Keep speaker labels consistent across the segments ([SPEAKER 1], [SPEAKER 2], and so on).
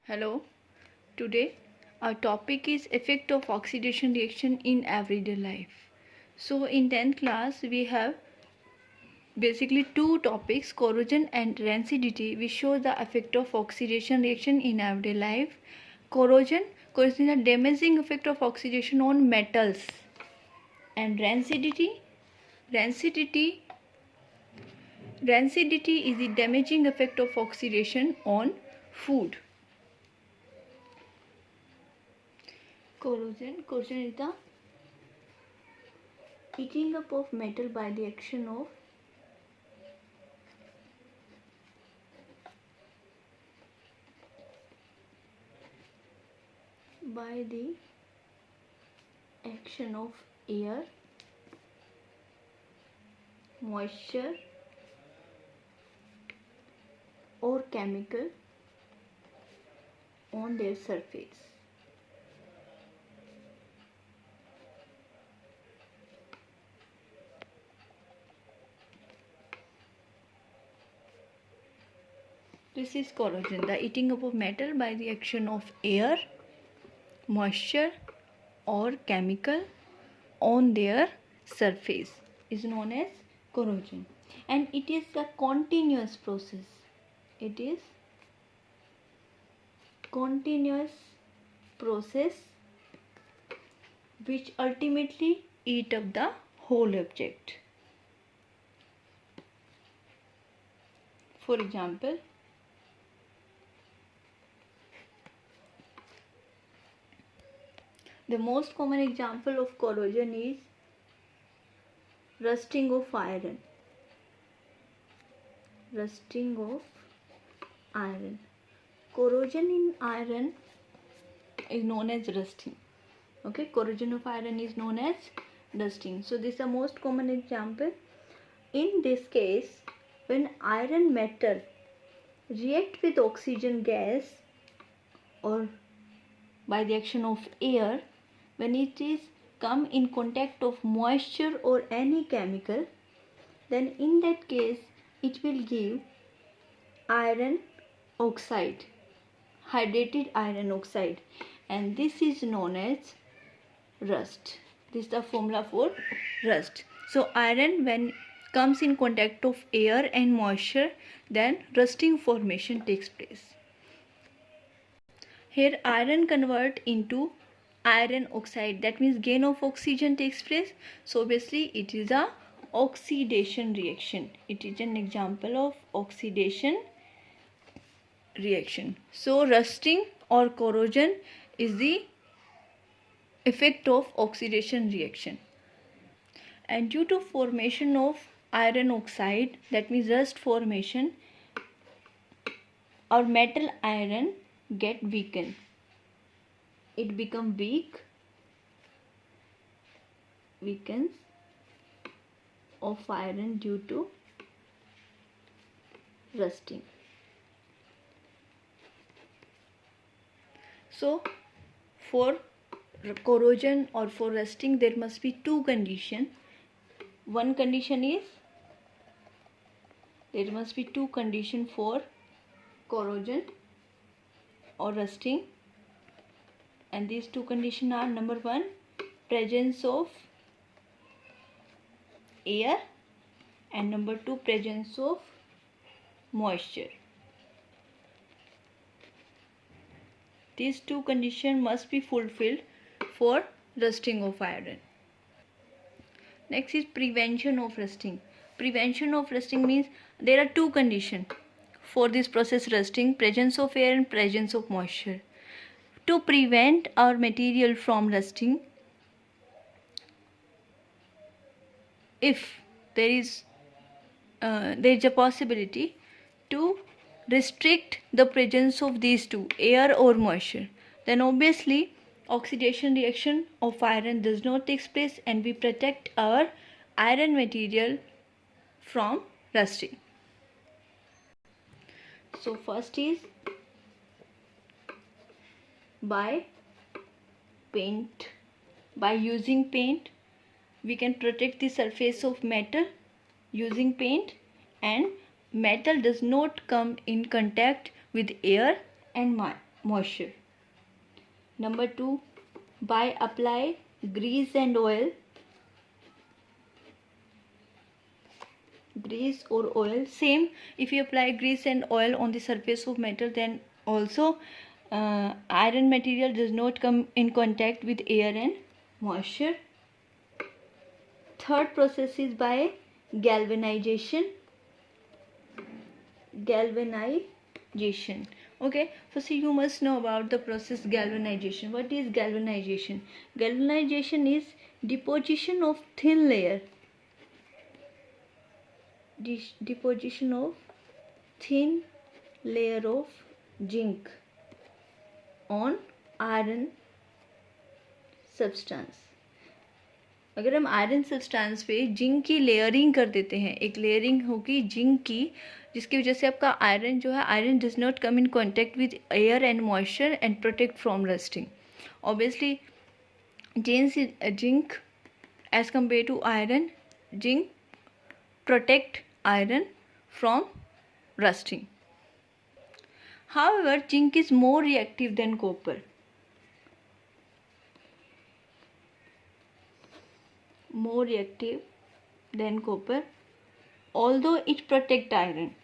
[SPEAKER 1] Hello, today our topic is effect of oxidation reaction in everyday life. So in 10th class we have basically two topics, corrosion and rancidity, which show the effect of oxidation reaction in everyday life. Corrosion is a damaging effect of oxidation on metals, and rancidity is the damaging effect of oxidation on food. Corrosion is the heating up of metal by the action of air, moisture or chemical on their surface. This is corrosion, the eating up of metal by the action of air, moisture or chemical on their surface is known as corrosion, and it is a continuous process. It is continuous process which ultimately eat up the whole object. For example, the most common example of corrosion is rusting of iron. Corrosion in iron is known as rusting. Okay, corrosion of iron is known as rusting. So this is the most common example. In this case, when iron metal react with oxygen gas or by the action of air, when it is come in contact of moisture or any chemical, then in that case it will give iron oxide, hydrated iron oxide, and this is known as rust. This is the formula for rust. So iron, when comes in contact of air and moisture, then rusting formation takes place. Here iron convert into iron oxide, that means gain of oxygen takes place. So obviously it is a oxidation reaction. It is an example of oxidation reaction. So rusting or corrosion is the effect of oxidation reaction, and due to formation of iron oxide, that means rust formation, our metal iron get weakened. It become weakens of iron due to rusting. So for corrosion or for rusting there must be two conditions. One condition is there must be two conditions for corrosion or rusting, and these two conditions are: number one, presence of air, and number two, presence of moisture. These two conditions must be fulfilled for rusting of iron. Next is prevention of rusting. Prevention of rusting means there are two conditions for this process rusting: presence of air and presence of moisture. To prevent our material from rusting, if there is a possibility to restrict the presence of these two, air or moisture, then obviously oxidation reaction of iron does not take place, and we protect our iron material from rusting. So first is by paint. By using paint we can protect the surface of metal using paint, and metal does not come in contact with air and moisture. Number 2, by apply grease and oil. Grease or oil, same. If you apply grease and oil on the surface of metal, then also iron material does not come in contact with air and moisture. Third process is by galvanization. Okay, first you must know about the process galvanization. What is galvanization? Galvanization is deposition of thin layer. Deposition of thin layer of zinc on iron substance. अगर हम iron substance पे zinc की layering कर देते हैं, एक layering होगी zinc की, जिसकी वजह से आपका आयरन जो है, iron does not come in contact with air and moisture and protect from rusting. Obviously zinc as compare to iron, zinc protect iron from rusting. However, zinc is more reactive than copper. More reactive than copper, although it protect iron.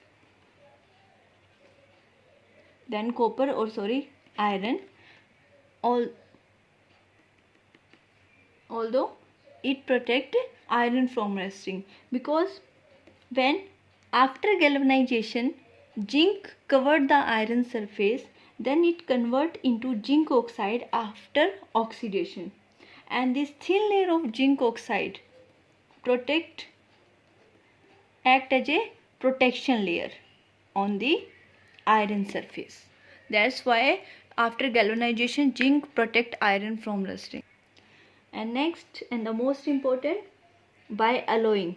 [SPEAKER 1] Than copper, or sorry, iron. Although it protect iron from rusting, because when after galvanization zinc covered the iron surface, then it convert into zinc oxide after oxidation, and this thin layer of zinc oxide act as a protection layer on the iron surface. That's why after galvanization zinc protect iron from rusting. And next, and the most important, by alloying.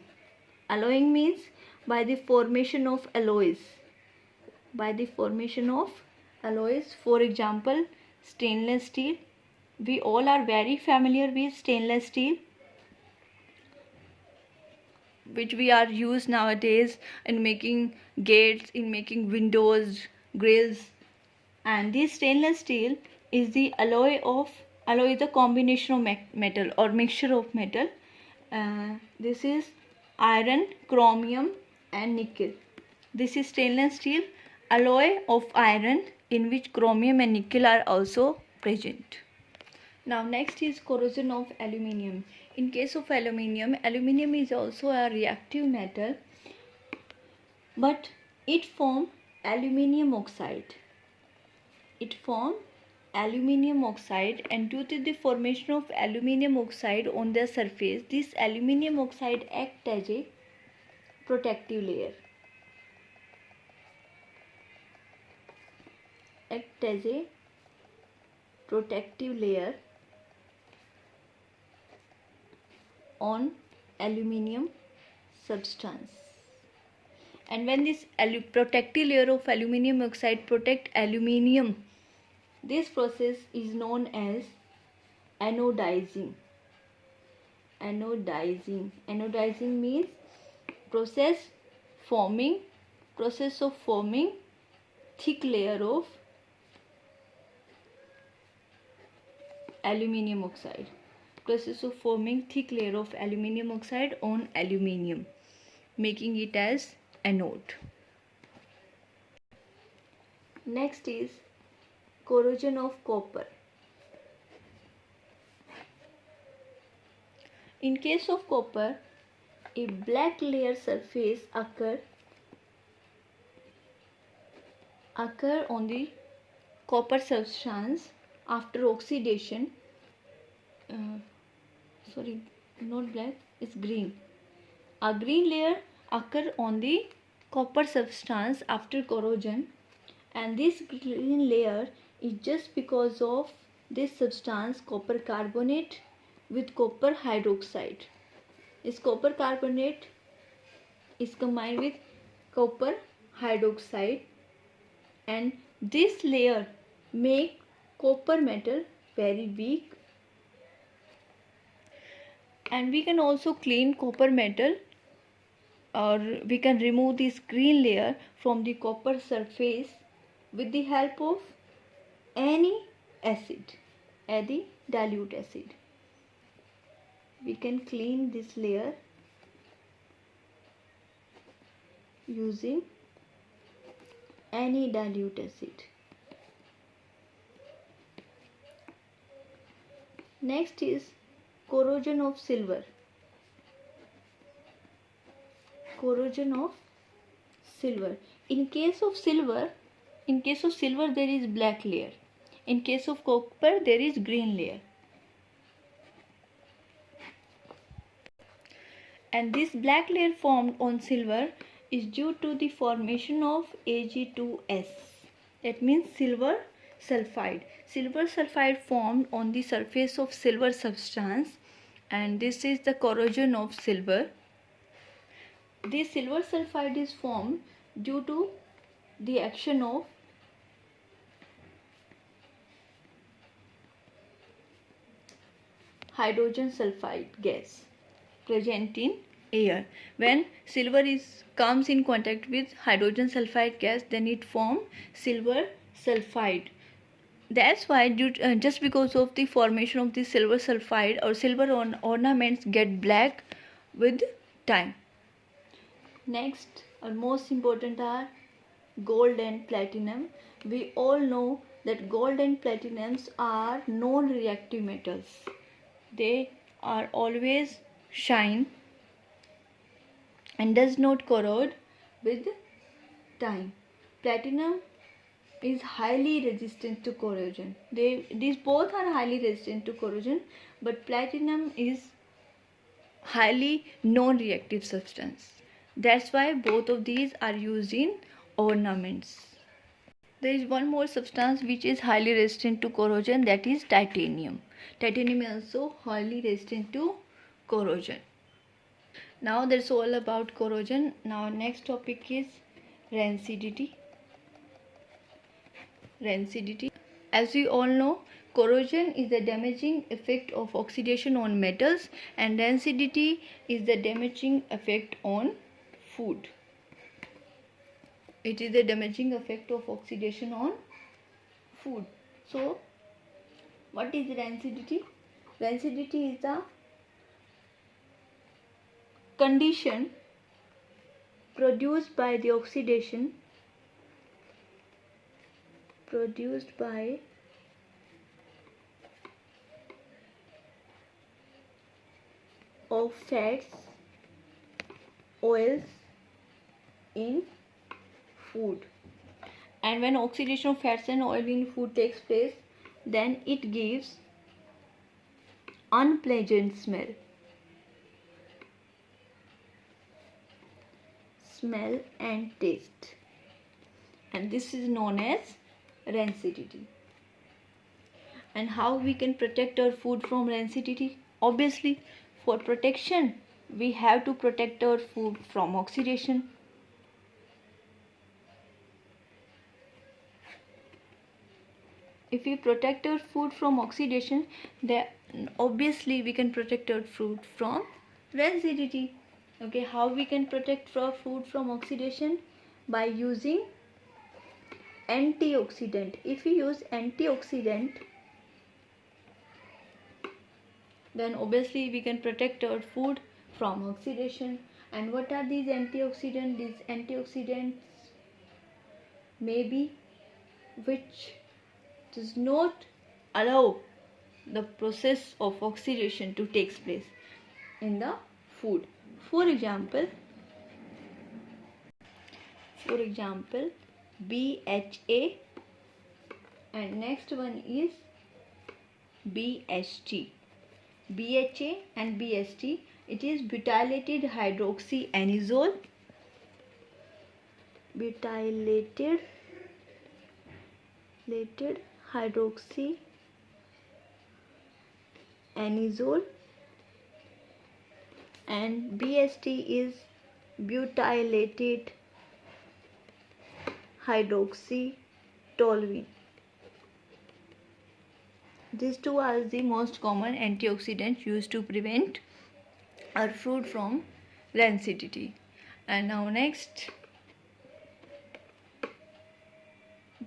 [SPEAKER 1] Alloying means by the formation of alloys. By the formation of alloys, for example, stainless steel. We all are very familiar with stainless steel, which we are used nowadays in making gates, in making windows, grills. And this stainless steel is the alloy is the combination of metal or mixture of metal. This is iron, chromium and nickel. This is stainless steel, alloy of iron in which chromium and nickel are also present. Now next is corrosion of aluminium. In case of aluminium, aluminium is also a reactive metal, but it forms aluminium oxide. It forms aluminium oxide, and due to the formation of aluminium oxide on the surface, this aluminium oxide act as a protective layer. Act as a protective layer on aluminium substance. And when this protective layer of aluminium oxide protect aluminium, this process is known as anodizing. Anodizing. Anodizing means process of forming thick layer of aluminium oxide. Process of forming thick layer of aluminium oxide on aluminium, making it as anode. Next is corrosion of copper. In case of copper, a black layer surface occur on the copper substance after oxidation. Sorry, not black, it's green. A green layer occur on the copper substance after corrosion, and this green layer is just because of this substance copper carbonate with copper hydroxide. This copper carbonate is combined with copper hydroxide, and this layer make copper metal very weak. And we can also clean copper metal, or we can remove this green layer from the copper surface with the help of acid, add the dilute acid. We can clean this layer using any dilute acid. Next is corrosion of silver. Corrosion of silver. In case of silver there is black layer. In case of copper there is green layer. And this black layer formed on silver is due to the formation of Ag2S. That means silver sulfide. Silver sulfide formed on the surface of silver substance, and this is the corrosion of silver. This silver sulfide is formed due to the action of hydrogen sulfide gas present in air. When silver comes in contact with hydrogen sulfide gas, then it forms silver sulfide. That's why just because of the formation of the silver sulfide, or silver ornaments get black with time. Next, or most important, are gold and platinum. We all know that gold and platinums are non-reactive metals. They are always shine and does not corrode with time. Platinum is highly resistant to corrosion. These both are highly resistant to corrosion, but platinum is highly non-reactive substance. That's why both of these are used in ornaments. There is one more substance which is highly resistant to corrosion, that is titanium. Titanium is also highly resistant to corrosion. Now that's all about corrosion. Now next topic is rancidity. Rancidity. As we all know, corrosion is the damaging effect of oxidation on metals, and rancidity is the damaging effect on food. It is the damaging effect of oxidation on food. So, what is rancidity? Rancidity is the condition produced by the oxidation of fats, oils in food. And when oxidation of fats and oil in food takes place, then it gives unpleasant smell and taste, and this is known as rancidity. And how we can protect our food from rancidity? Obviously, for protection we have to protect our food from oxidation. If we protect our food from oxidation, then obviously we can protect our food from rancidity. Okay, how we can protect our food from oxidation? By using antioxidant. If we use antioxidant, then obviously we can protect our food from oxidation. And what are these antioxidants? These antioxidants may be which does not allow the process of oxidation to take place in the food. For example, BHA, and next one is BHT. BHA and BHT, it is butylated hydroxyanizole. Butylated hydroxyanizole, and BHT is butylated hydroxytoluene. These two are the most common antioxidants used to prevent our food from rancidity. And now next,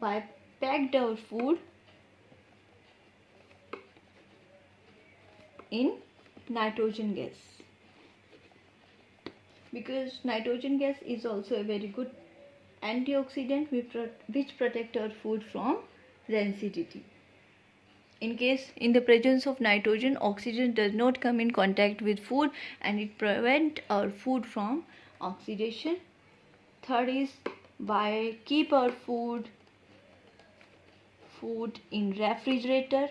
[SPEAKER 1] by packed our food in nitrogen gas, because nitrogen gas is also a very good antioxidant which protect our food from rancidity. In case in the presence of nitrogen, oxygen does not come in contact with food and it prevent our food from oxidation. Third is by keep our food in refrigerator.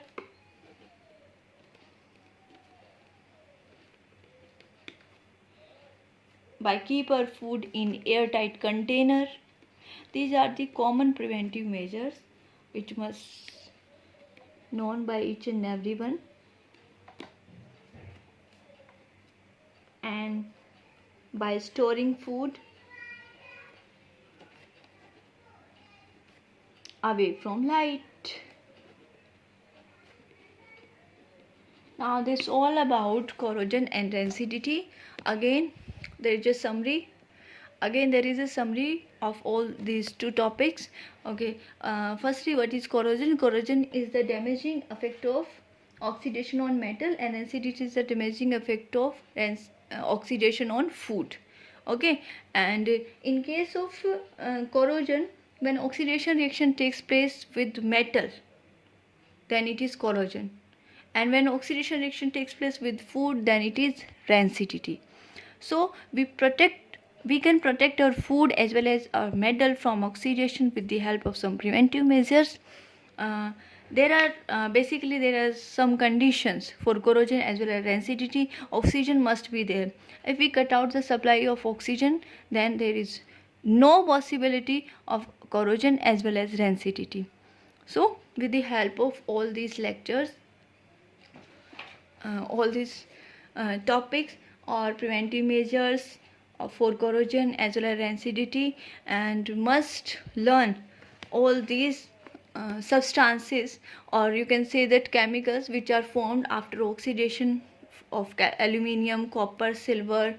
[SPEAKER 1] By keep our food in airtight container. These are the common preventive measures which must known by each and everyone. And by storing food away from light. Now this is all about corrosion and rancidity. Again there is a summary. There is a summary of all these two topics. Okay, firstly, what is corrosion? Corrosion is the damaging effect of oxidation on metal, and rancidity is the damaging effect of oxidation on food. Okay, and in case of corrosion, when oxidation reaction takes place with metal, then it is corrosion, and when oxidation reaction takes place with food, then it is rancidity. So we can protect our food as well as our metal from oxidation with the help of some preventive measures. There are some conditions for corrosion as well as rancidity. Oxygen must be there. If we cut out the supply of oxygen, then there is no possibility of corrosion as well as rancidity. So with the help of all these lectures, all these topics or preventive measures for corrosion as well as rancidity, and must learn all these substances, or you can say that chemicals which are formed after oxidation of aluminium, copper, silver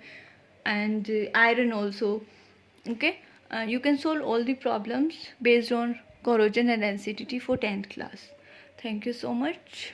[SPEAKER 1] and iron also. Okay, you can solve all the problems based on corrosion and rancidity for 10th class. Thank you so much.